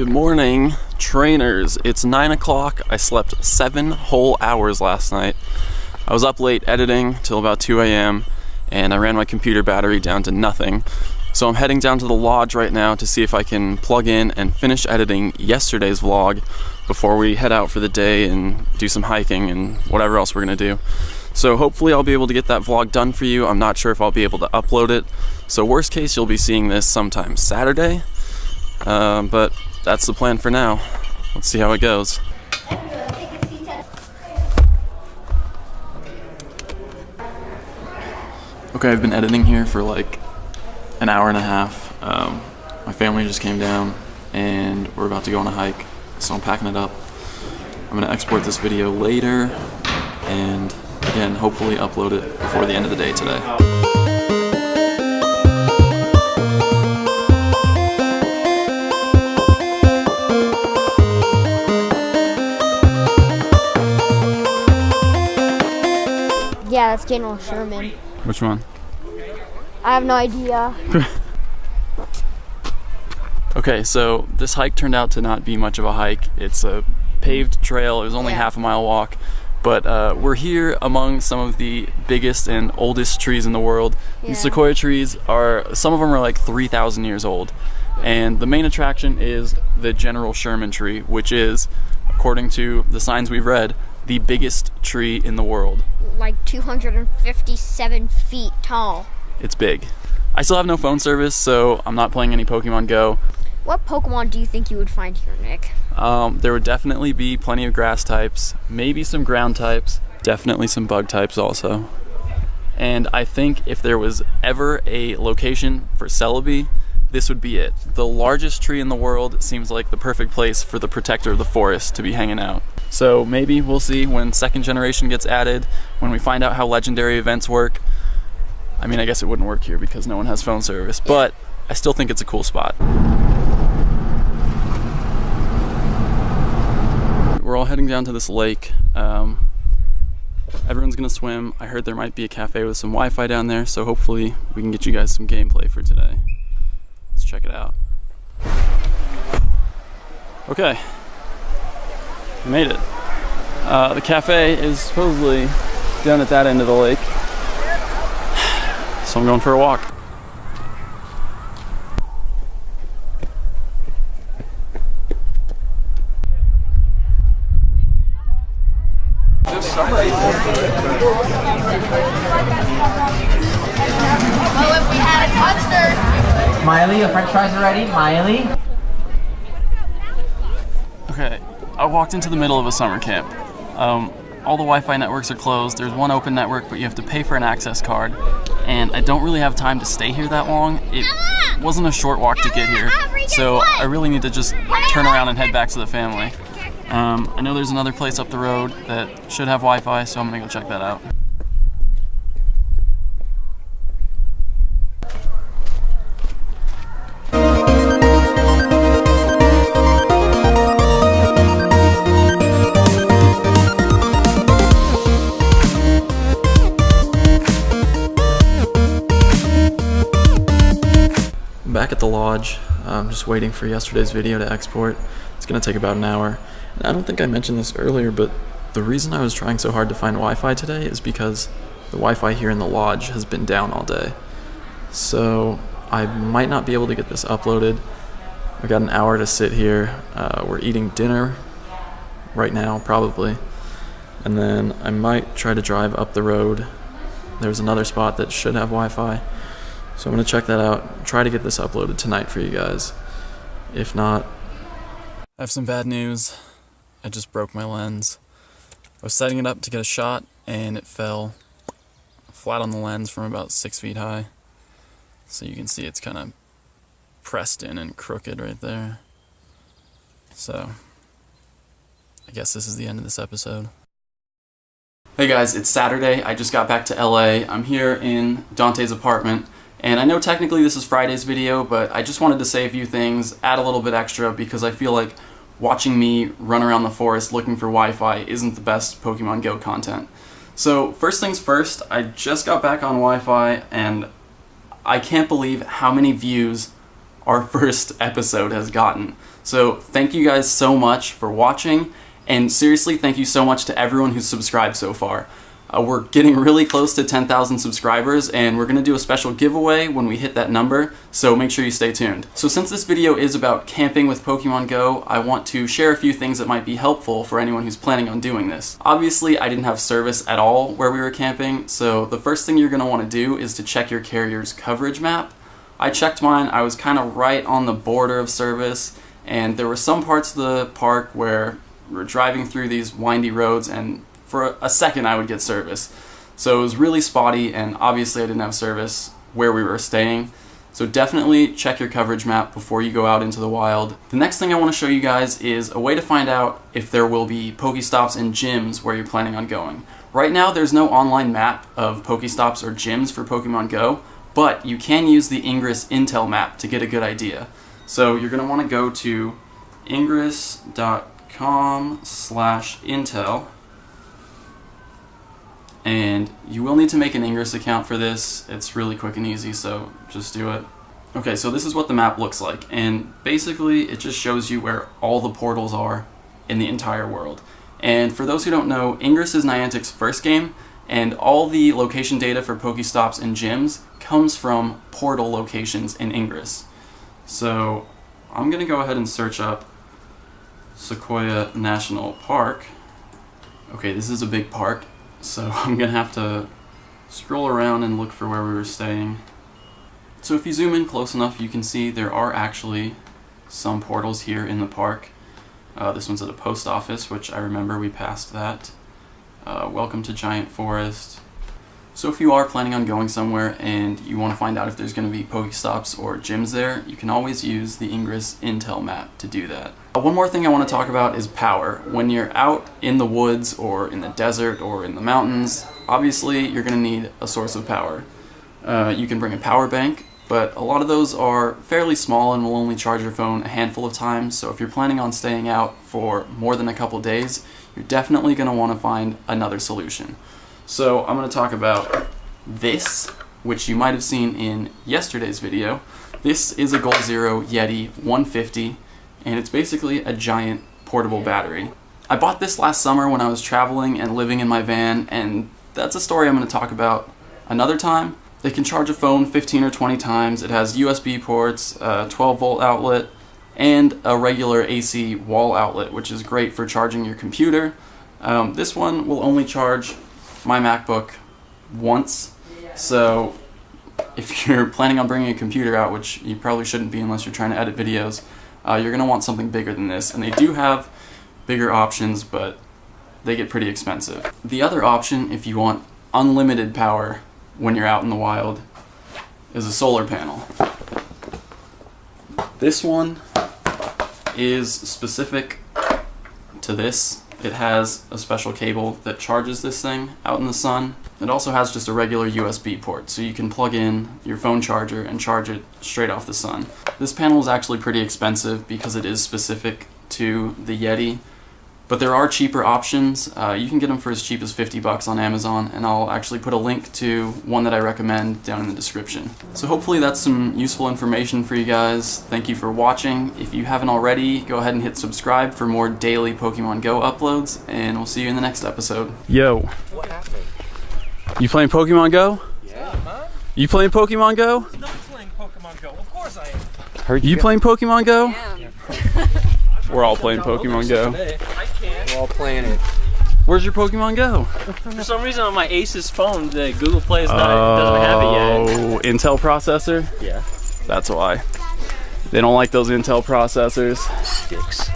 Good morning, trainers. It's 9 o'clock. I slept 7 whole hours last night. I was up late editing till about 2 a.m. and I ran my computer battery down to nothing. So I'm heading down to the lodge right now to see if I can plug in and finish editing yesterday's vlog before we head out for the day and do some hiking and whatever else we're gonna do. So hopefully I'll be able to get that vlog done for you. I'm not sure if I'll be able to upload it. So worst case, you'll be seeing this sometime Saturday. But that's the plan for now. Let's see how it goes. Okay, I've been editing here for like an hour and a half. My family just came down and we're about to go on a hike, so I'm packing it up. I'm gonna export this video later and again, hopefully upload it before the end of the day today. Yeah, that's General Sherman. Which one? I have no idea. Okay, so this hike turned out to not be much of a hike. It's a paved trail. It was only half a mile walk. But we're here among some of the biggest and oldest trees in the world. Yeah. These sequoia trees are, some of them are like 3,000 years old. And the main attraction is the General Sherman tree, which is, according to the signs we've read, the biggest tree in the world. Like 257 feet tall. It's big. I still have no phone service, so I'm not playing any Pokemon Go. What Pokemon do you think you would find here, Nick? There would definitely be plenty of grass types, maybe some ground types, definitely some bug types also. And I think if there was ever a location for Celebi, this would be it. The largest tree in the world seems like the perfect place for the protector of the forest to be hanging out. So maybe we'll see when second generation gets added, when we find out how legendary events work. I mean, I guess it wouldn't work here because no one has phone service, but I still think it's a cool spot. We're all heading down to this lake. Everyone's gonna swim. I heard there might be a cafe with some Wi-Fi down there, so hopefully we can get you guys some gameplay for today. Let's check it out. Okay, we made it. The cafe is supposedly down at that end of the lake, so I'm going for a walk. Oh, if we had a concert. Miley, the french fries are ready. Miley. Okay, I walked into the middle of a summer camp. All the Wi-Fi networks are closed. There's one open network, but you have to pay for an access card. And I don't really have time to stay here that long. It wasn't a short walk to get here, so I really need to just turn around and head back to the family. I know there's another place up the road that should have Wi-Fi, so I'm gonna go check that out. Back at the lodge, I'm just waiting for yesterday's video to export. It's gonna take about an hour. And I don't think I mentioned this earlier, but the reason I was trying so hard to find Wi-Fi today is because the Wi-Fi here in the lodge has been down all day. So I might not be able to get this uploaded. I got an hour to sit here. We're eating dinner right now, probably. And then I might try to drive up the road. There's another spot that should have Wi-Fi. So I'm gonna check that out, try to get this uploaded tonight for you guys. If not, I have some bad news. I just broke my lens. I was setting it up to get a shot and it fell flat on the lens from about 6 feet high. So you can see it's kind of pressed in and crooked right there. So I guess this is the end of this episode. Hey guys, it's Saturday. I just got back to LA. I'm here in Dante's apartment. And I know technically this is Friday's video, but I just wanted to say a few things, add a little bit extra, because I feel like watching me run around the forest looking for Wi-Fi isn't the best Pokemon Go content. So first things first, I just got back on Wi-Fi and I can't believe how many views our first episode has gotten. So thank you guys so much for watching, and seriously, thank you so much to everyone who's subscribed so far. We're getting really close to 10,000 subscribers, and we're going to do a special giveaway when we hit that number, so make sure you stay tuned. So since this video is about camping with Pokemon Go, I want to share a few things that might be helpful for anyone who's planning on doing this. Obviously, I didn't have service at all where we were camping, so the first thing you're going to want to do is to check your carrier's coverage map. I checked mine. I was kind of right on the border of service, and there were some parts of the park where we were driving through these windy roads, and for a second I would get service. So it was really spotty, and obviously I didn't have service where we were staying. So definitely check your coverage map before you go out into the wild. The next thing I want to show you guys is a way to find out if there will be Pokestops and gyms where you're planning on going. Right now there's no online map of Pokestops or gyms for Pokemon Go, but you can use the Ingress Intel map to get a good idea. So you're going to want to go to ingress.com/intel, and you will need to make an Ingress account for this. It's really quick and easy, so just do it. Okay, so this is what the map looks like, and basically it just shows you where all the portals are in the entire world. And for those who don't know, Ingress is Niantic's first game, and all the location data for Pokestops and gyms comes from portal locations in Ingress. So I'm going to go ahead and search up Sequoia National Park. Okay, this is a big park, so I'm going to have to scroll around and look for where we were staying. So if you zoom in close enough, you can see there are actually some portals here in the park. This one's at a post office, which I remember we passed that. Welcome to Giant Forest. So if you are planning on going somewhere and you want to find out if there's going to be Pokestops or gyms there, you can always use the Ingress Intel map to do that. One more thing I want to talk about is power. When you're out in the woods or in the desert or in the mountains, obviously you're going to need a source of power. You can bring a power bank, but a lot of those are fairly small and will only charge your phone a handful of times, so if you're planning on staying out for more than a couple days, you're definitely going to want to find another solution. So I'm going to talk about this, which you might have seen in yesterday's video. This is a Goal Zero Yeti 150, and it's basically a giant portable battery. I bought this last summer when I was traveling and living in my van, and that's a story I'm going to talk about another time. They can charge a phone 15 or 20 times. It has USB ports, a 12-volt outlet, and a regular AC wall outlet, which is great for charging your computer. This one will only charge my MacBook once, so if you're planning on bringing a computer out, which you probably shouldn't be unless you're trying to edit videos, you're going to want something bigger than this, and they do have bigger options, but they get pretty expensive. The other option, if you want unlimited power when you're out in the wild, is a solar panel. This one is specific to this. It has a special cable that charges this thing out in the sun. It also has just a regular USB port, so you can plug in your phone charger and charge it straight off the sun. This panel is actually pretty expensive because it is specific to the Yeti, but there are cheaper options. You can get them for as cheap as $50 on Amazon, and I'll actually put a link to one that I recommend down in the description. So hopefully that's some useful information for you guys. Thank you for watching. If you haven't already, go ahead and hit subscribe for more daily Pokemon Go uploads, and we'll see you in the next episode. Yo. What happened? You playing Pokemon Go? Yeah, man. You playing Pokemon Go? I'm not playing Pokemon Go. Of course I am. You playing Pokemon Go? Yeah. We're all playing Pokemon Go. I can't. We're all playing it. Where's your Pokemon Go? For some reason on my Ace's phone, the Google Play doesn't have it yet. Oh, Intel processor? Yeah. That's why. They don't like those Intel processors. Dicks.